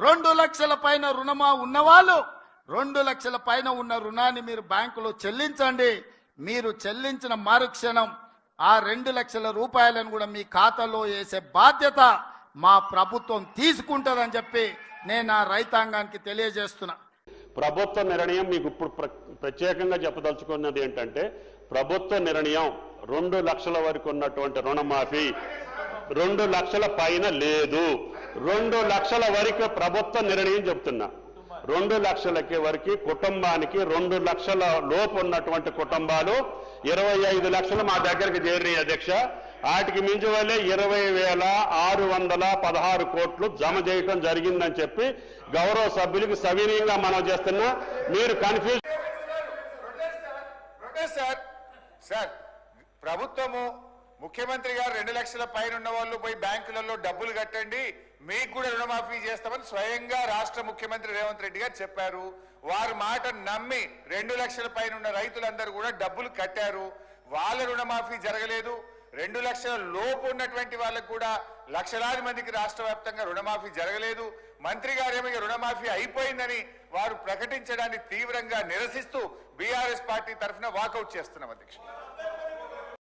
2 లక్షల పైన రుణమా ఉన్నవాళ్ళు 2 లక్షల పైన ఉన్న రుణాన్ని మీరు బ్యాంకులో చెల్లించండి. మీరు చెల్లించిన మరుక్షణం ఆ 2 లక్షల రూపాయలను కూడా మీ ఖాతాలో వేసే బాధ్యత మా ప్రభుత్వం తీసుకుంటుందని చెప్పి నేను ఆ రైతాంగానికి తెలియజేస్తున్నా. ప్రభుత్వ నిర్ణయం మీకు ఇప్పుడు ప్రత్యేకంగా చెప్పదలుచుకున్నది ఏంటంటే, ప్రభుత్వ నిర్ణయం 2 లక్షల వరకు ఉన్నటువంటి రుణమాఫీ 2 లక్షల పైన లేదు. 2 లక్షల వరకు ప్రభుత్వ నిర్ణయం చెప్తున్నా. 2 లక్షలకి వరకు కుటుంబానికి 2 లక్షల లోపు ఉన్నటువంటి కుటుంబాలు 25 లక్షలు మా దగ్గరికి చేరినాయి అధ్యక్ష. వాటికి మించి వల్లే 20,616 కోట్లు జమ చేయటం జరిగిందని చెప్పి గౌరవ సభ్యులకు సవినీయంగా మనం చేస్తున్నా. మీరు కన్ఫ్యూజ్ సార్, ప్రభుత్వము ముఖ్యమంత్రి గారు 2 లక్షల పైన ఉన్న వాళ్ళు పోయి బ్యాంకులలో డబ్బులు కట్టండి, మీకు కూడా రుణమాఫీ చేస్తామని స్వయంగా రాష్ట్ర ముఖ్యమంత్రి రేవంత్ రెడ్డి గారు చెప్పారు. వారి మాట నమ్మి 2 లక్షల పైన ఉన్న రైతులందరూ కూడా డబ్బులు కట్టారు. వాళ్ళ రుణమాఫీ జరగలేదు. 2 లక్షల లోపు ఉన్నటువంటి వాళ్ళకు కూడా లక్షలాది మందికి రాష్ట్ర వ్యాప్తంగా రుణమాఫీ జరగలేదు. మంత్రి గారేమో రుణమాఫీ అయిపోయిందని వారు ప్రకటించడాన్ని తీవ్రంగా నిరసిస్తూ బీఆర్ఎస్ పార్టీ తరఫున వాకౌట్ చేస్తున్నాం అధ్యక్షుడు.